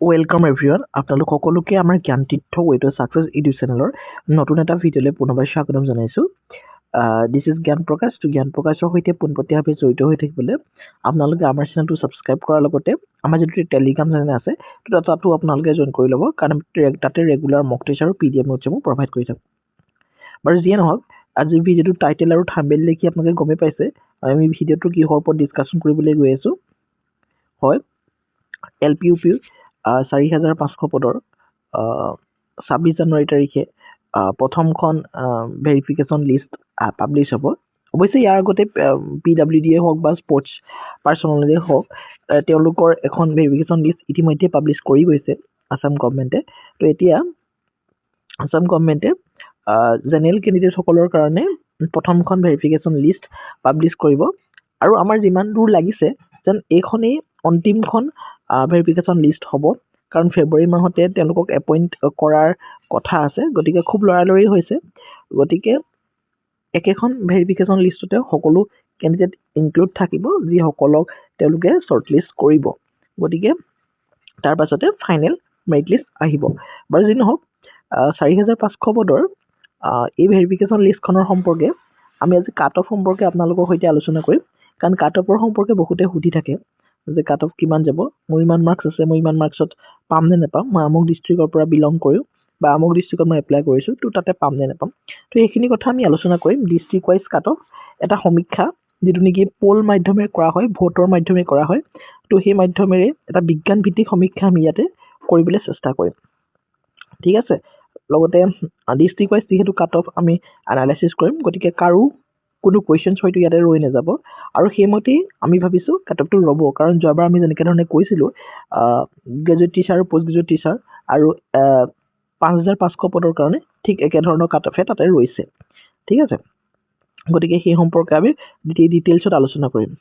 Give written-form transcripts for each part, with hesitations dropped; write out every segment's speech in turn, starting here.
Welcome এভৰিওয়ান আপোনালোক সকলোকে আমাৰ জ্ঞান তীৰ্থ ৱে টু ছাকচেছ ইউটিউব চেনেলৰ নতুন এটা ভিডিঅ'লৈ পুনৰবাৰ স্বাগতম জনাইছোঁ। দিছ ইজ জ্ঞান প্ৰকাশ। জ্ঞান প্ৰকাশৰ সৈতে পোনপটীয়াভাৱে জড়িত হৈ থাকিবলৈ আপোনালোকে আমাৰ চেনেলটো ছাবস্ক্ৰাইব কৰাৰ লগতে আমাৰ যিটো টেলিগ্ৰাম চেনেল আছে তাতো আপোনালোকে জইন কৰি ল'ব, কাৰণ তাতে ৰেগুলাৰ মক টেষ্ট আৰু PDF নোটছসমূহ প্ৰভাইড কৰি থাকোঁ। বাৰু যিয়ে নহওক, আজিৰ ভিডিঅ'টো টাইটেল আৰু থাম্বনেইল দেখি আপোনালোকে গমেই পাইছে আমি ভিডিঅ'টো কিহৰ ওপৰত ডিছকাশ্যন কৰিবলৈ গৈ আছোঁ। হয়, LPUP ৪,৫০০ পদৰ ২৬ জানুৱাৰী তাৰিখে প্ৰথমখন ভেৰিফিকেশ্যন লিষ্ট পাব্লিছ হ'ব। অৱশ্যে ইয়াৰ আগতে PWDয়ে হওক বা স্পৰ্টছ পাৰ্চনেলিয়ে হওক, তেওঁলোকৰ এখন ভেৰিফিকেশ্যন লিষ্ট ইতিমধ্যে পাব্লিছ কৰি গৈছে আছাম গভৰ্ণমেণ্টে। তো এতিয়া আছাম গভৰ্ণমেণ্টে জেনেৰেল কেণ্ডিডেটসকলৰ কাৰণে প্ৰথমখন ভেৰিফিকেশ্যন লিষ্ট পাব্লিছ কৰিব। আৰু আমাৰ যিমান দূৰ লাগিছে যেন এইখনেই অন্তিমখন ভেৰিফিকেশ্যন লিষ্ট হ'ব, কাৰণ ফেব্ৰুৱাৰী মাহতে তেওঁলোকক এপইণ্ট কৰাৰ কথা আছে। গতিকে খুব লৰালৰি হৈছে। গতিকে একেখন ভেৰিফিকেশ্যন লিষ্টতে সকলো কেণ্ডিডেট ইনক্লুড থাকিব যিসকলক তেওঁলোকে শ্বৰ্টলিষ্ট কৰিব। গতিকে তাৰ পাছতে ফাইনেল মেৰিট লিষ্ট আহিব। বাৰু যি নহওক, ৪,৫০০ পদৰ এই ভেৰিফিকেশ্যন লিষ্টখনৰ সম্পৰ্কে আমি আজি কাট অফ সম্পৰ্কে আপোনালোকৰ সৈতে আলোচনা কৰিম, কাৰণ কাট অফৰ সম্পৰ্কে বহুতে সুধি থাকে যে কাট অফ কিমান যাব, মোৰ ইমান মাৰ্কছ আছে, মই ইমান মাৰ্কছত পাম নে নাপাম, মই আমুক ডিষ্ট্ৰিক্টৰ পৰা বিলং কৰোঁ বা আমুক ডিষ্ট্ৰিক্টত মই এপ্লাই কৰিছোঁ, তো তাতে পাম নে নাপাম। তো সেইখিনি কথা আমি আলোচনা কৰিম। ডিষ্ট্ৰিক্ট ৱাইজ কাট অফ এটা সমীক্ষা, যিটো নেকি পোল মাধ্যমেৰে কৰা হয়, ভোটৰ মাধ্যমেৰে কৰা হয়। তো সেই মাধ্যমেৰে এটা বিজ্ঞানভিত্তিক সমীক্ষা আমি ইয়াতে কৰিবলৈ চেষ্টা কৰিম। ঠিক আছে। লগতে ডিষ্ট্ৰিক্ট ৱাইজ যিহেতু কাট অফ আমি এনালাইচিছ কৰিম, গতিকে কাৰো কোনো কুৱেশ্যনছ হয়তো ইয়াতে ৰৈ নাযাব। আৰু সেইমতেই আমি ভাবিছোঁ কাট অফটো ৰ'ব, কাৰণ যোৱাবাৰ আমি যেনেকৈ ধৰণে কৈছিলোঁ গ্ৰেজুৱেট টিচাৰ আৰু পষ্ট গ্ৰেজুৱেট টিচাৰ আৰু ৫,৫০০ পদৰ কাৰণে ঠিক একেধৰণৰ কাট অফে তাতে ৰৈছে। ঠিক আছে। গতিকে সেই সম্পৰ্কে আমি ডিটেইলছত আলোচনা কৰিম।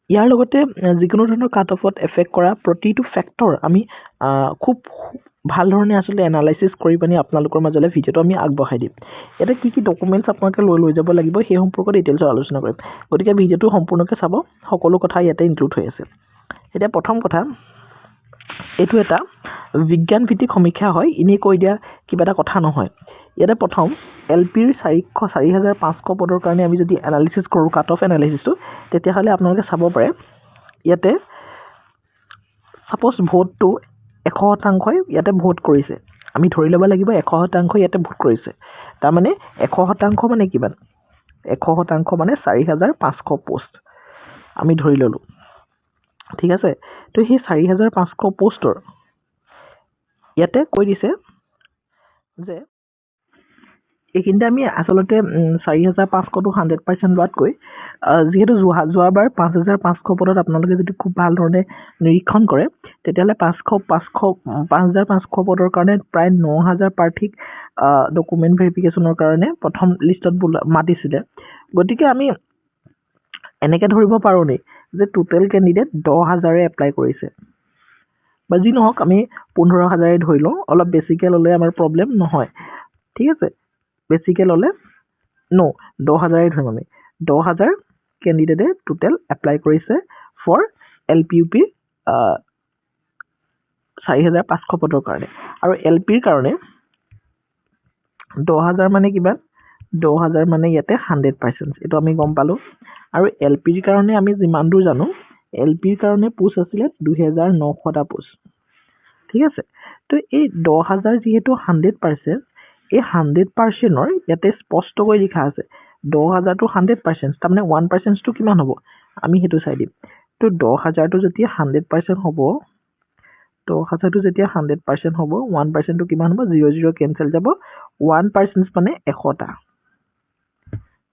ইয়াৰ লগতে যিকোনো ধৰণৰ কাট অফত এফেক্ট কৰা প্ৰতিটো ফেক্টৰ আমি খুব ভাল ধৰণে আচলতে এনালাইচিছ কৰি পিনি আপোনালোকৰ মাজলৈ ভিডিঅ'টো আমি আগবঢ়াই দিম। ইয়াতে কি কি ডকুমেণ্টছ আপোনালোকে লৈ যাব লাগিব সেই সম্পৰ্কত ডিটেইলছত আলোচনা কৰিম। গতিকে ভিডিঅ'টো সম্পূৰ্ণকৈ চাব, সকলো কথা ইয়াতে ইনক্লুড হৈ আছে। এতিয়া প্ৰথম কথা, এইটো এটা বিজ্ঞানভিত্তিক সমীক্ষা হয়, এনেই কৈ দিয়া কিবা এটা কথা নহয়। ইয়াতে প্ৰথম LPৰ ৪,৫০০ পদৰ কাৰণে আমি যদি এনালিচিছ কৰোঁ কাট অফ এনালিচিছটো, তেতিয়াহ'লে আপোনালোকে চাব পাৰে ইয়াতে ছাপ'জ ভোটটো ১০০% ইয়াতে ভোট কৰিছে। আমি ধৰি ল'ব লাগিব ১০০% ইয়াতে ভোট কৰিছে। তাৰমানে ১০০% মানে কিমান? ১০০% মানে ৪,৫০০ পোষ্ট আমি ধৰি ল'লোঁ। ঠিক আছে। তো সেই ৪,৫০০ পোষ্টৰ ইয়াতে কৈ দিছে যে এইখিনিতে আমি আচলতে ৪,৫০০টো 100% লোৱাতকৈ যিহেতু যোৱাবাৰ ৫,৫০০ পদত আপোনালোকে যদি খুব ভাল ধৰণে নিৰীক্ষণ কৰে, তেতিয়াহ'লে ৫,৫০০ পদৰ কাৰণে প্ৰায় ৯,০০০ প্ৰাৰ্থীক ডকুমেণ্ট ভেৰিফিকেশ্যনৰ কাৰণে প্ৰথম লিষ্টত মাতিছিলে। গতিকে আমি এনেকৈ ধৰিব পাৰোঁ নি যে টোটেল কেণ্ডিডেট ১০,০০০ এপ্লাই কৰিছে, বা যি নহওক আমি ১৫,০০০ ধৰি লওঁ। অলপ বেছিকৈ ল'লে আমাৰ প্ৰব্লেম নহয়। ঠিক আছে। বেছিকৈ ল'লে ১০,০০০ ধৰিম আমি। ১০,০০০ কেণ্ডিডেটে টোটেল এপ্লাই কৰিছে ফৰ LPUP ৪,৫০০ পদৰ কাৰণে। আৰু LPৰ কাৰণে ১০,০০০ মানে কিমান? ১০,০০০ মানে ইয়াতে 100%, এইটো আমি গম পালোঁ। আৰু LPৰ কাৰণে আমি যিমান দূৰ জানো, LPৰ কাৰণে পোষ্ট আছিলে ২,৯০০টা পোষ্ট। ঠিক আছে। তো এই ১০,০০০ যিহেতু 100%, এই 100%ৰ ইয়াতে স্পষ্টকৈ লিখা আছে ১০,০০০টো 100%, তাৰমানে 1%টো কিমান হ'ব আমি সেইটো চাই দিম। তো ১০,০০০টো যেতিয়া 100% হ'ব, ১০,০০০টো যেতিয়া 100% হ'ব, 1%টো কিমান হ'ব? ০,০ কেঞ্চেল যাব। 1% মানে ১০০টা।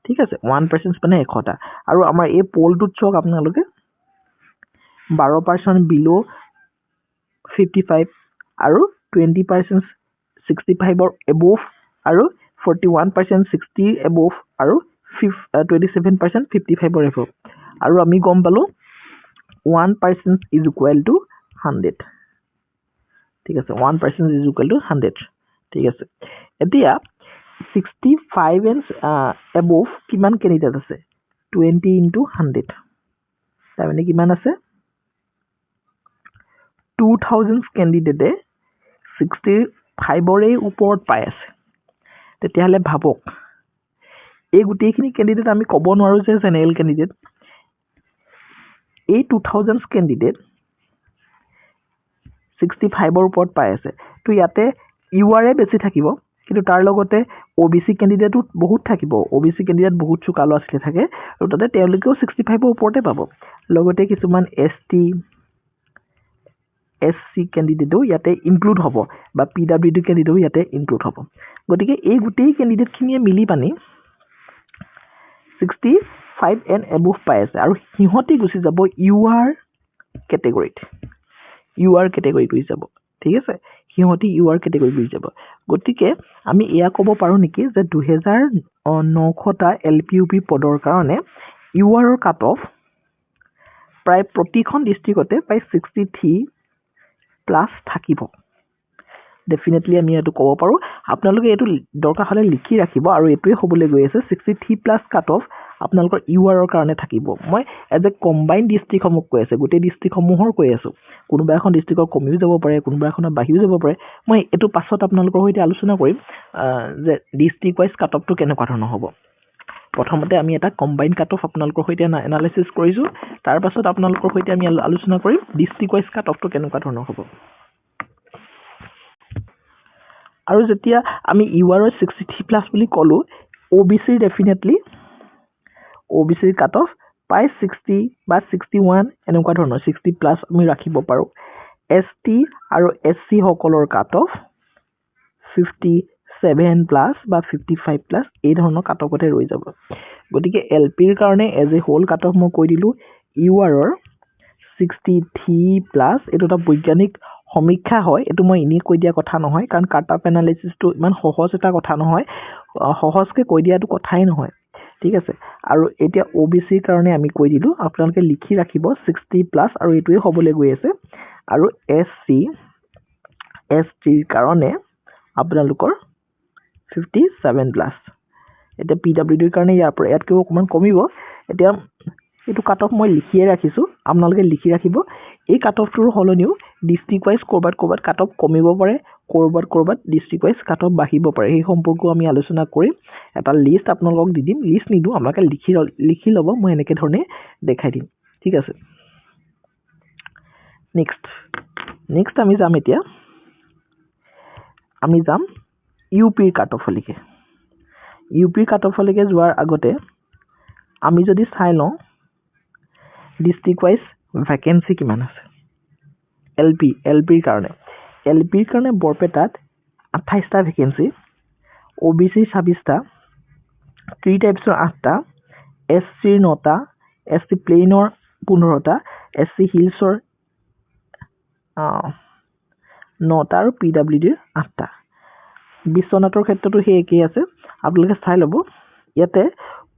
ঠিক আছে। 1% মানে ১০০টা। আৰু আমাৰ এই পলটোত চাওক আপোনালোকে 12% বিল' 55 আৰু 20% 65ৰ এবভ আৰু 41% 60 এবভ আৰু 27% 55ৰ এবভ। আৰু আমি গম পালোঁ 1% ইজ ইকুৱেল টু 100। ঠিক আছে। 1% ইজ ইকুৱেল টু 100। ঠিক আছে। এতিয়া 65 এণ্ড এবভ কিমান কেণ্ডিডেট আছে? 20 × 100, তাৰমানে কিমান আছে? 2000 কেণ্ডিডেটে 65ৰে ওপৰত পাই আছে তেতিয়াহ'লে ভাবক এই গোটেইখিনি কেণ্ডিডেট আমি ক'ব নোৱাৰো যে জেনেৰেল কেণ্ডিডেট এই 2000 কেণ্ডিডেট 65ৰ ওপৰত পাই আছে তো ইয়াতে ইউআৰএ বেছি থাকিব কিন্তু তাৰ লগতে ওবিসি কেণ্ডিডেটও বহুত থাকিব ওবিসি কেণ্ডিডেট বহুত চুকালো আসলে থাকে আৰু তাতে তেওঁলোকেও 65ৰ ওপৰতে পাব লগতে কিছুমান এসসি কেণ্ডিডেটও ইয়াতে ইনক্লুড হ'ব বা পিডব্লিউডি কেণ্ডিডেটও ইয়াতে ইনক্লুড হ'ব গতিকে এই গোটেই কেণ্ডিডেটখিনিয়ে মিলি পানি 65 এণ্ড এবভ পাই আছে আৰু সিহঁতি গুচি যাব ইউআৰ কেটেগৰীত গুচি যাব ঠিক আছে সিহঁতি ইউআৰ কেটেগৰী গুচি যাব গতিকে আমি এয়া ক'ব পাৰো নেকি যে 2900টা এলপিইউপি পদৰ কাৰণে ইউআৰৰ কাট অফ প্ৰায় প্ৰতিখন ডিস্ট্ৰিক্টতে প্ৰায় 63 প্লাস থাকিব ডেফিনেটলি আমি এটো ক'ব পাৰো আপোনালোকে এটো দৰকাৰ হলে লিখি ৰাখিব আৰু এটোৱে হ'বলৈ গৈ আছে 63 প্লাস কাট অফ আপোনালোকৰ ইউআৰৰ কাৰণে থাকিব মই এজ এ কম্বাইন ডিস্ট্ৰিক্ট সমূহ কৈ আছে গোটেই ডিস্ট্ৰিক্ট সমূহৰ কৈ আছো কোনোবা এখন ডিস্ট্ৰিক্টৰ কমিও যাব পাৰে কোনোবা এখনৰ বাহিও যাব পাৰে মই এটো পাছত আপোনালোকৰ সৈতে আলোচনা কৰিম যে ডিস্ট্ৰিক্ট ওয়াইজ কাট অফটো কেনেকুৱা ধৰণৰ হ'ব প্ৰথমতে আমি এটা কম্বাইন কাট অফ আপোনালোকৰ সৈতে এনালাইসিস কৰিছো তাৰ পাছত আপোনালোকৰ সৈতে আমি আলোচনা কৰিম ডিস্ট্ৰিক্ট ওয়াইজ কাট অফটো কেনেকুৱা ধৰণৰ হ'ব আৰু যেতিয়া আমি ইউআৰৰ 63 প্লাস বুলি কলো OBC definitely OBC cut off পাই 60 বা 61 এনেকুৱা ধৰণৰ 60 প্লাস আমি ৰাখিব পাৰো এসটি আৰু এসসি সকলৰ কাট অফ 57 প্লাস বা 55 প্লাস এই ধৰণৰ কাট অফতে ৰৈ যাব গতিকে এলপিৰ কাৰণে as a whole cut off মই কৈ দিলো ইউআৰৰ 63 প্লাস এটো এটা বৈজ্ঞানিক সমীক্ষা হয় এটো মই ইনি কৈ দিয়া কথা নহয় কাৰণ কাট অফ এনালাইসিসটো ইমান সহজ এটা কথা নহয় সহজকে কৈ দিয়াটো কথাই নহয় ঠিক আছে আৰু এতিয়া ওবিসিৰ কাৰণে আমি কৈ দিলো আপোনালোকে লিখি ৰাখিব 60 প্লাস আৰু এটোৱে হ'বলৈ গৈ আছে আৰু এসটিৰ কাৰণে আপোনালোকৰ 57 প্লাস এতিয়া পিডব্লিউডিৰ কাৰণে ইয়াতকৈ অকমান কমিব এতিয়া এটো কাট অফ মই লিখিয়ে ৰাখিছো আপোনালোকে লিখি ৰাখিব এই কাট অফটোৰ হলনিও ডিস্ট্ৰিক্ট ওয়াইজ কৰবাত কাট অফ কমিব পাৰে কৰবাত ডিস্ট্ৰিক্ট ওয়াইজ কাট অফ বাঢ়িব পাৰে এই সম্পৰ্ক আমি আলোচনা কৰিম এটা লিষ্ট আপোনালোকক দি দিম লিষ্ট নিদু আমাকে লিখি লব মই এনেকে ধৰণে দেখাই দিম ঠিক আছে নেক্সট আমি যাম এতিয়া ইউপিৰ কাট অফলৈকে ইউপিৰ কাট অফলৈকে যোৱাৰ আগতে আমি যদি চাই লওঁ ডিস্ট্ৰিক্ট ওয়াইজ ভ্যাকেন্সি কিমান আছে এলপিৰ কাৰণে বৰপেটাত 28টা ভ্যাকেন্সি ওবিসি 26টা ট্ৰি টাইপছৰ 8টা এসচিৰ 9টা এসচি প্লেইনৰ 15টা এসচি হিলছৰ 9টা আৰু পিডব্লিউডিৰ 8টা বিশ্বনাথৰ ক্ষেত্ৰতো সেই একেই আছে আপোনালোকে চাই ল'ব ইয়াতে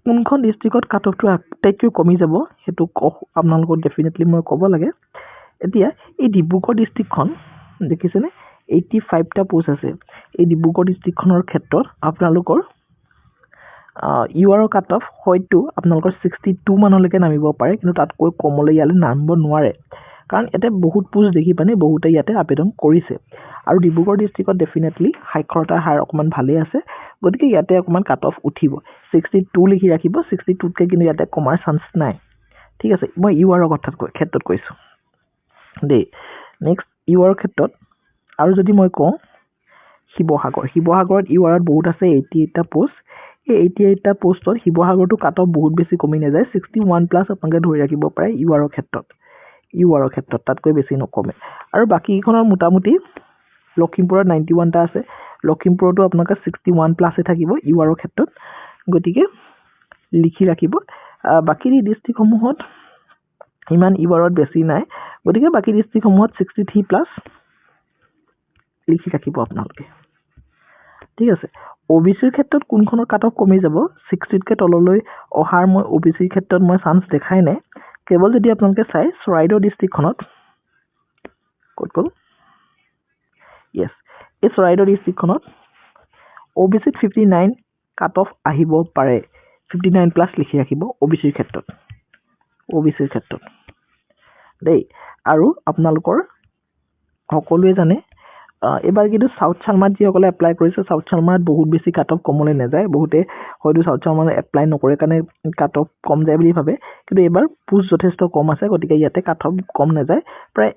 কোনখন ডিস্ট্ৰিক্টত কাট অফটো আটাইতকৈ কমি যাব হেতু আপোনালোকক ডেফিনেটলি মই ক'ব লাগে এতিয়া এই ডিব্ৰুগড় ডিস্ট্ৰিক্টখন দেখিছেনে 85টা পোষ্ট আছে এই ডিব্ৰুগড় ডিস্ট্ৰিক্টখনৰ ক্ষেত্ৰত আপোনালোকৰ ইউআৰৰ কাট অফ হয়তো আপোনালোকৰ 62 মানলৈকে নামিব পাৰে কিন্তু তাতকৈ কমলৈ ইয়ালে নামিব নোৱাৰে কাৰণ এতে বহুত পোষ্ট দেখি পানে বহুতে ইয়াতে আবেদন কৰিছে আৰু ডিব্ৰুগড় ডিস্ট্ৰিক্টত ডেফিনেটলি সাক্ষৰতাৰ হাৰ অকমান ভালে আছে গতিকে ইয়াতে অকমান কাট অফ উঠিব 62 লিখি ৰাখিব 62 কে কিন্তু ইয়াতে কমাৰ চান্স নাই ঠিক আছে মই ইউআৰৰ ক্ষেত্ৰত কৈছো দে নেক্সট ইউআৰৰ ক্ষেত্ৰত আৰু যদি মই কওঁ শিৱসাগৰত ইউআৰত বহুত আছে 88টা পোষ্ট এই 88টা পোষ্টত শিৱসাগৰটো কাট অফ বহুত বেছি কমি নাযায় 61 প্লাস আপোনালোকে ধৰি ৰাখিব পাৰে ইউআৰৰ ক্ষেত্ৰত তাতকৈ বেছি নকমে আৰু বাকিখনৰ মোটামুটি লখিমপুৰত 91টা আছে লখিমপুৰতো আপোনালোকে 61 প্লাসে থাকিব ইউআৰৰ ক্ষেত্ৰত গতিকে লিখি ৰাখিব বাকি ডিস্ট্ৰিক্ট সমূহত ইমান ইউআৰত বেছি নাই গতিকে বাকি ডিস্ট্ৰিক্ট সমূহত 63 প্লাস লিখি ৰাখিব আপোনালোকে ঠিক আছে ওবিসিৰ ক্ষেত্ৰত কোনখনৰ কাট অফ কমি যাব 60 কে তললৈ অহাৰ মই ওবিসিৰ ক্ষেত্ৰত মই চান্স দেখাই নাই কেৱল যদি আপোনালোকে চাই চৰাইদেউ ডিস্ট্ৰিক্টখনত ক'ত গ'ল yes এই চৰাইদেউ ডিস্ট্ৰিক্টখনত ওবিসি 59 কাট অফ আহিব পাৰে 59 প্লাস লিখি ৰাখিব ওবিসিৰ ক্ষেত্ৰত দেই আৰু আপোনালোকৰ সকলোৱে জানে এবাৰ কিন্তু সাউথ চালমাত যিসকলে এপ্লাই কৰিছে সাউথ চালমাত বহুত বেছি কাট অফ কমলৈ নাযায় বহুতে হয়তো সাউথ চালমাত এপ্লাই নকৰে কাৰণে কাট অফ কম যায় বুলি ভাবে কিন্তু এবাৰ পোষ্ট যথেষ্ট কম আছে গতিকে ইয়াতে কাট অফ কম নাযায় প্ৰায়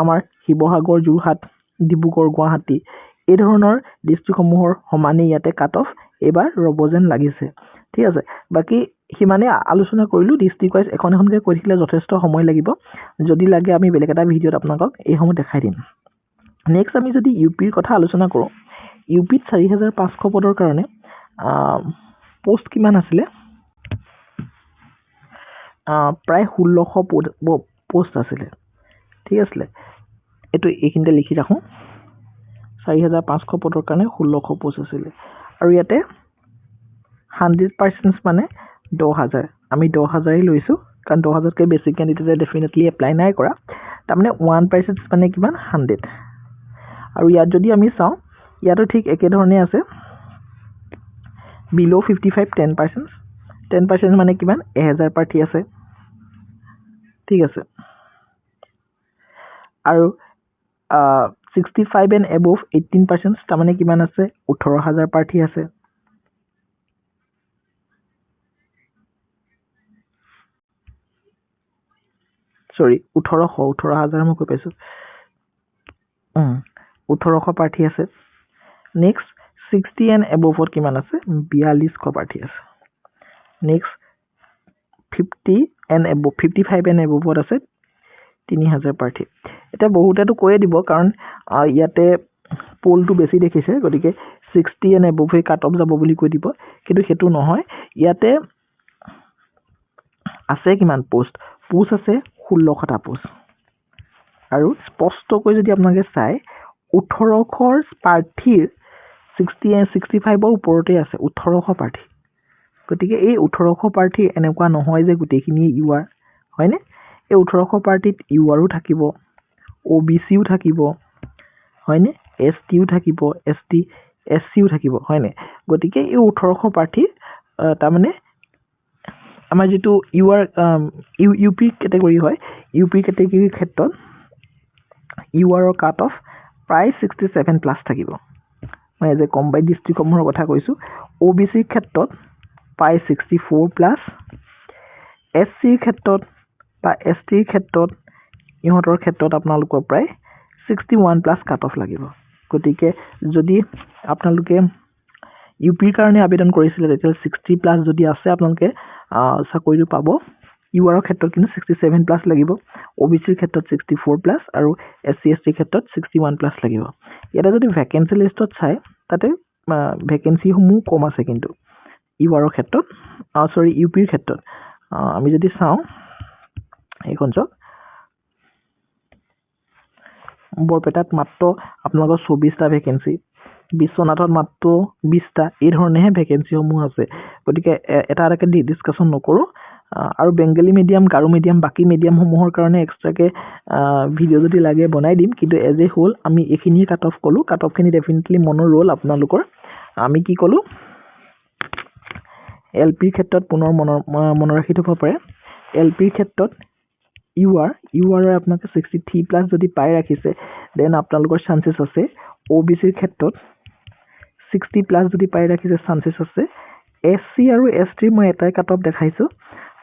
আমাৰ শিৱসাগৰ যোৰহাট ডিব্ৰুগড় গুৱাহাটী এই ধৰণৰ ডিষ্ট্ৰিক্টসমূহৰ সমানে ইয়াতে কাট অফ এবাৰ ৰব যেন লাগিছে ঠিক আছে বাকি সিমানে আলোচনা কৰিলো ডিষ্ট্ৰিক্ট ওয়াইজ এখন এখনকে কৈ থাকিলে যথেষ্ট সময় লাগিব যদি লাগে আমি বেলেগ এটা ভিডিঅ'ত আপোনালোকক এই সময় দেখাই দিম নেক্সট আমি যদি ইউপিৰ কথা আলোচনা কৰোঁ ইউপিত 4500 পদৰ কাৰণে পোষ্ট কিমান আছিলে প্ৰায় 1600 পোষ্ট আছিলে ঠিক আছে এটো এইখিনিতে লিখি ৰাখোঁ 4500 পদৰ কাৰণে 1600 পোষ্ট আছিলে আৰু ইয়াতে 100% মানে 10000 আমি 10000 লৈছো কাৰণ 10000 কে বেছি ক্যান্ডিডেটে ডেফিনেটলি এপ্লাই নাই কৰা তাৰমানে 1% মানে কিমান 100 আৰু ইয়াত যদি আমি চাওঁ ইয়াতো ঠিক একে ধৰণে আছে বিলো 55 10% মানে কিমান 1000 প্ৰাৰ্থী আছে ঠিক আছে আৰু 65 and above 18% তাৰমানে কিমান আছে 18000 প্ৰাৰ্থী আছে সৰি 18000 মই কৈ পাইছো 18000 প্ৰাৰ্থী আছে নেক্সট 60 and above ত কিমান আছে 4200 প্ৰাৰ্থী আছে next 50 and above 55 and above ত আছে 3000 প্ৰাৰ্থী এটা বহুতেটো কৈয়ে দিব কাৰণ ইয়াতে পোলটো বেছি দেখিছে গতিকে 60 and above A cut off যাব বুলি কৈ দিব কিন্তু হেতু নহয় ইয়াতে আছে কিমান পোষ্ট আছে 1600টা পোষ্ট আৰু স্পষ্টকৈ যদি আপোনালোকে চাই 1800 প্ৰাৰ্থীৰ 60 and 65 ৰ ওপৰতে আছে 1800 প্ৰাৰ্থী গতিকে এই 1800 প্ৰাৰ্থী এনেকুৱা নহয় যে গুটেখিনি ইউআৰ হয়নে এই 1800 প্ৰাৰ্থীত ইউআৰও থাকিব ওবিসিও থাকিব হয়নে এসটিও থাকিব এসচিও থাকিব হয়নে গতিকে এই 1800 প্ৰাৰ্থী তাৰমানে আমাৰ যেটো ইউআৰ ইউপি ক্যাটাগৰী হয় ইউপি ক্যাটাগৰীৰ ক্ষেত্ৰত ইউআৰৰ কাট অফ প্ৰায় 67 প্লাস থাকিব মই যে কম্বাইন্ড ডিস্ট্ৰিক্টসমূহৰ কথা কৈছো ওবিসিৰ ক্ষেত্ৰত প্ৰায় 64 প্লাস এসচিৰ ক্ষেত্ৰত বা এসটিৰ ক্ষেত্ৰত ইহঁতৰ ক্ষেত্ৰত আপোনালোকৰ প্ৰায় 61 প্লাস কাট অফ লাগিব গতিকে যদি আপোনালোকে ইউপিৰ কাৰণে আবেদন কৰিছিলে তেতিয়া 60 প্লাস যদি আছে আপোনালোকে চাকৰিটো পাব ইউআৰৰ ক্ষেত্ৰত কিন্তু 67 প্লাস লাগিব ওবিসিৰ ক্ষেত্ৰত 64 প্লাস আৰু এসসি এসটিৰ ক্ষেত্ৰত 61 প্লাস লাগিব এটা যদি ভ্যাকেন্সি লিষ্টত চাই তাতে ভ্যাকেন্সি সমূহ কম আছে কিন্তু ইউআৰৰ ক্ষেত্ৰত সৰি ইউপিৰ ক্ষেত্ৰত আমি যদি চাওঁ এইখন চাওক বৰপেটাত মাত্ৰ আপোনালোকৰ 24টা ভ্যাকেন্সি বিশ্বনাথত মাত্ৰ 20টা এই ধৰণেহে ভ্যাকেন্সি সমূহ আছে গতিকে এটা এটাকে ডিসকাশন নকৰো আৰু বেংগলী মিডিয়াম গাৰো মিডিয়াম বাকি মিডিয়াম সমূহৰ কাৰণে এক্সট্ৰাকে ভিডিও যদি লাগে বনাই দিম কিন্তু এজ এ হোল আমি এখিনি কাট অফ কলো কাট অফ খিনি ডেফিনেটলি মনৰ ৰোল আপোনালোকৰ আমি কি কলো এলপিৰ ক্ষেত্ৰত পুনৰ মনৰ ৰাখি থব পাৰে এলপিৰ ক্ষেত্ৰত ইউআৰ আপোনাক 63 প্লাস যদি পাই ৰাখিছে দেন আপোনালোকৰ চান্সেস আছে ওবিসিৰ ক্ষেত্ৰত 60 প্লাস যদি পাই ৰাখিছে চান্সেস আছে এসসি আৰু এসটি মই এটাই কাট অফ দেখাইছো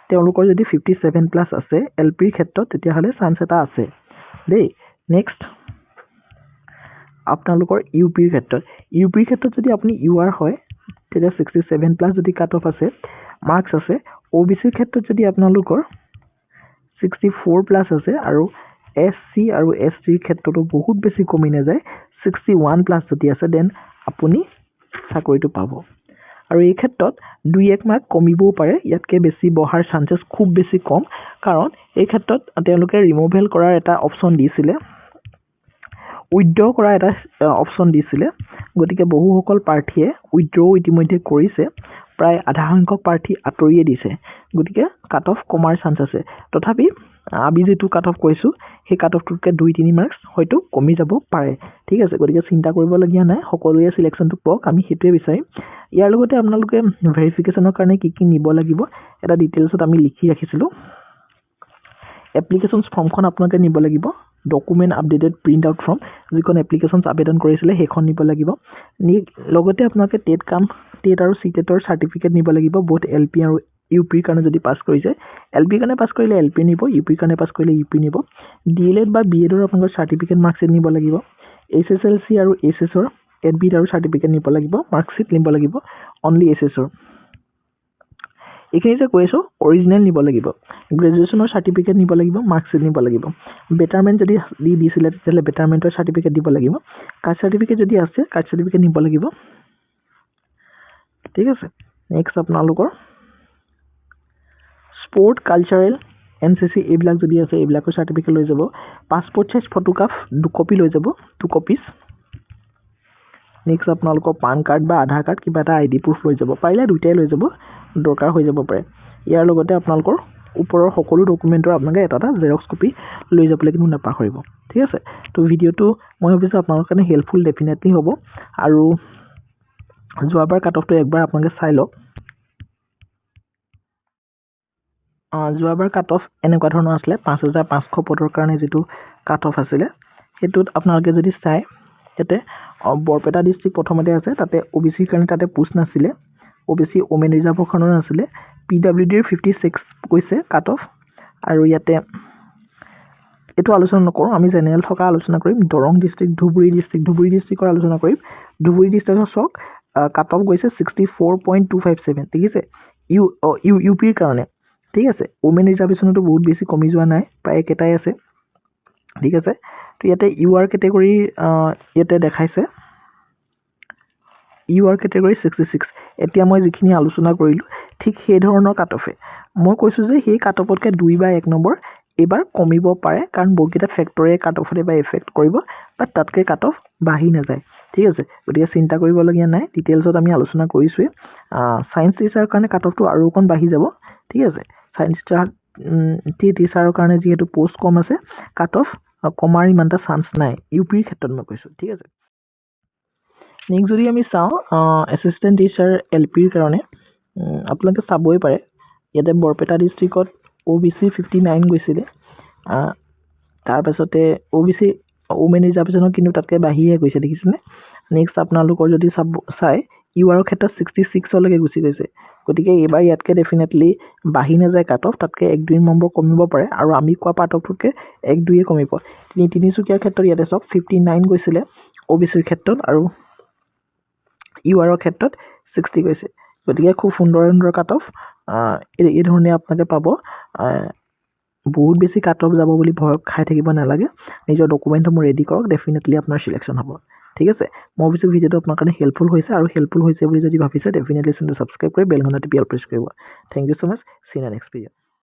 তেওঁলোকৰ যদি 57 প্লাস আছে এলপিৰ ক্ষেত্ৰত তেতিয়া হলে চান্স এটা আছে দেই নেক্সট আপোনালোকৰ ইউপিৰ ক্ষেত্ৰত যদি আপুনি ইউআৰ হয় তেতিয়া 67 প্লাস যদি কাট অফ আছে মাৰ্কস আছে ওবিসিৰ ক্ষেত্ৰত যদি আপোনালোকৰ 64 প্লাস আছে আৰু এসসি আৰু এসটিৰ ক্ষেত্ৰতো বহুত বেছি কমি না যায় 61 প্লাস যদি আছে দেন আপুনি চাকৰিটো পাব আৰু এই ক্ষেত্ৰত 2-1 মাৰ্ক কমিবও পাৰে ইয়াতকে বেছি বহাৰ চান্সেস খুব বেছি কম কাৰণ এই ক্ষেত্ৰত তেওঁলোকে ৰিমুভেল কৰাৰ এটা অপচন দিছিলে উইথড্ৰ কৰা এটা অপচন দিছিলে গতিকে বহুসকল প্ৰাৰ্থীয়ে উইথড্ৰ ইতিমধ্যে কৰিছে প্ৰায় আধা সংখ্যক প্ৰাৰ্থী আতৰিয়ে দিছে গতিকে কাট অফ কমাৰ চান্স আছে তথাপি আমি যেটো কাট অফ কৈছো সেই কাট অফটোতকে 2-3 মাৰ্কস হয়তো কমি যাব পাৰে ঠিক আছে গতিকে চিন্তা কৰিব লগিয়া নাই সকলোৱে সিলেকশনটো পাওক আমি হেতুৱে বিচাৰিম ইয়াৰ লগতে আপোনালোকে ভেৰিফিকেশনৰ কাৰণে কি নিব লাগিব এটা ডিটেইলছত আমি লিখি ৰাখিছিলো এপ্লিকেশনছ ফৰ্মখন আপোনালোকে নিব লাগিব document updated print out from যিখন এপ্লিকেশ্যনছ আবেদন কৰিছিলে সেইখন নিব লাগিব লগতে আপোনালোকে টেট আৰু চিটেটৰ চাৰ্টিফিকেট নিব লাগিব বহুত LP আৰু UP কাৰণে যদি পাছ কৰিছে LP কাৰণে পাছ কৰিলে LP নিব UP কাৰণে পাছ কৰিলে UP নিব DLED বা BEdৰ আপোনালোকৰ চাৰ্টিফিকেট মাৰ্কশ্বিট নিব লাগিব SSLC আৰু SSৰ এডমিট আৰু চাৰ্টিফিকেট নিব লাগিব মাৰ্কশ্বিট নিব লাগিব অনলি SSৰ এইখিনি যে কৈ আছোঁ অৰিজিনেল নিব লাগিব গ্ৰেজুৱেশ্যনৰ চাৰ্টিফিকেট নিব লাগিব মাৰ্কশ্বিট নিব লাগিব বেটাৰমেণ্ট যদি দিছিলে তেতিয়াহ'লে বেটাৰমেণ্টৰ চাৰ্টিফিকেট দিব লাগিব কাষ্ট চাৰ্টিফিকেট যদি আছে কাষ্ট চাৰ্টিফিকেট নিব লাগিব ঠিক আছে নেক্সট আপোনালোকৰ স্পৰ্ট কালচাৰেল NCC এইবিলাক যদি আছে এইবিলাকৰ চাৰ্টিফিকেট লৈ যাব পাছপোৰ্ট সাইজ ফটোগ্ৰাফ 2 কপি লৈ যাব 2 কপিজ নেক্সট আপোনালোকৰ পান কাৰ্ড বা আধাৰ কাৰ্ড কিবা এটা ID প্ৰুফ লৈ যাব পাৰিলে দুটাই লৈ যাব দৰকাৰ হৈ যাব পাৰে ইয়াৰ লগতে আপোনালোকৰ ওপৰৰ সকলো ডকুমেণ্টৰ আপোনালোকে এটা জেৰক্স কপি লৈ যাবলৈ কিন্তু নাপাহৰিব ঠিক আছে তো ভিডিঅ'টো মই ভাবিছোঁ আপোনালোকৰ কাৰণে হেল্পফুল ডেফিনেটলি হ'ব আৰু যোৱাবাৰ কাট অফটো একবাৰ আপোনালোকে চাই লওক যোৱাবাৰ কাট অফ এনেকুৱা ধৰণৰ আছিলে 5500 পদৰ কাৰণে যিটো কাট অফ আছিলে সেইটোত আপোনালোকে যদি চাই ইয়াতে বৰপেটা ডিষ্ট্ৰিক্ট প্ৰথমতে আছে তাতে OBC কাৰণে তাতে পোষ্ট নাছিলে OBC ওমেন ৰিজাৰ্ভেশ্যনৰ আছিলে PWDৰ 56 কৈছে কাট অফ আৰু ইয়াতে এইটো আলোচনা নকৰোঁ আমি জেনেৰেল থকা আলোচনা কৰিম দৰং ডিষ্ট্ৰিক্ট ধুবুৰী ডিষ্ট্ৰিক্টৰ আলোচনা কৰিম ধুবুৰী ডিষ্ট্ৰিক্টৰ চক কাট অফ গৈছে 64.257 ঠিক আছে UPৰ কাৰণে ঠিক আছে ওমেন ৰিজাৰ্ভেশ্যনটো বহুত বেছি কমি যোৱা নাই প্ৰায় একেটাই আছে ঠিক আছে তো ইয়াতে UR কেটেগৰী ইয়াতে দেখাইছে UR কেটেগৰী 66 এতিয়া মই যিখিনি আলোচনা কৰিলোঁ ঠিক সেই ধৰণৰ কাট অফে মই কৈছোঁ যে সেই কাট অফতকৈ 2 বা 1 নম্বৰ এবাৰ কমিব পাৰে কাৰণ বহুকেইটা ফেক্টৰে কাট অফত এবাৰ এফেক্ট কৰিব বাট তাতকৈ কাট অফ বাঢ়ি নাযায় ঠিক আছে গতিকে চিন্তা কৰিবলগীয়া নাই ডিটেইলছত আমি আলোচনা কৰিছোঁৱে ছায়েন্স টিচাৰৰ কাৰণে কাট অফটো আৰু অকণ বাঢ়ি যাব ঠিক আছে ছায়েন্স টিচাৰৰ কাৰণে যিহেতু পোষ্ট কম আছে কাট অফ কমাৰ ইমান এটা চান্স নাই UPৰ ক্ষেত্ৰত মই কৈছোঁ ঠিক আছে নেক্সট যদি আমি চাওঁ এছিষ্টেণ্ট টিচাৰ LPৰ কাৰণে আপোনালোকে চাবই পাৰে ইয়াতে বৰপেটা ডিষ্ট্ৰিক্টত OBC 59 গৈছিলে তাৰপাছতে OBC ওমেন ৰিজাৰ্ভেশ্যনত কিন্তু তাতকৈ বাঢ়িয়ে গৈছে দেখিছেনে নেক্সট আপোনালোকৰ যদি চাই URৰ ক্ষেত্ৰত 66লৈকে গুচি গৈছে গতিকে এইবাৰ ইয়াতকৈ ডেফিনেটলি বাঢ়ি নাযায় কাট অফ তাতকৈ 1-2 নম্বৰ কমিব পাৰে আৰু আমি কোৱা পাৰ্ট অফটোতকৈ 1-2 কমিব তিনিচুকীয়াৰ ক্ষেত্ৰত ইয়াতে চাওক 59 গৈছিলে OBCৰ ক্ষেত্ৰত আৰু URৰ ক্ষেত্ৰত 60 গৈছে গতিকে খুব সুন্দৰ কাট অফ এই ধৰণে আপোনালোকে পাব বহুত বেছি কাট অফ যাব বুলি ভয় খাই থাকিব নালাগে নিজৰ ডকুমেণ্টসমূহ ৰেডি কৰক ডেফিনেটলি আপোনাৰ চিলেকশ্যন হ'ব ঠিক আছে মই ভাবিছোঁ ভিডিঅ'টো আপোনাৰ কাৰণে হেল্পফুল হৈছে আৰু হেল্পফুল হৈছে বুলি যদি ভাবিছে ডেফিনেটলি চেনেলটো ছাবস্ক্ৰাইব কৰি বেলখনত টিপি অল প্ৰেছ কৰিব thank you so' much see in next video'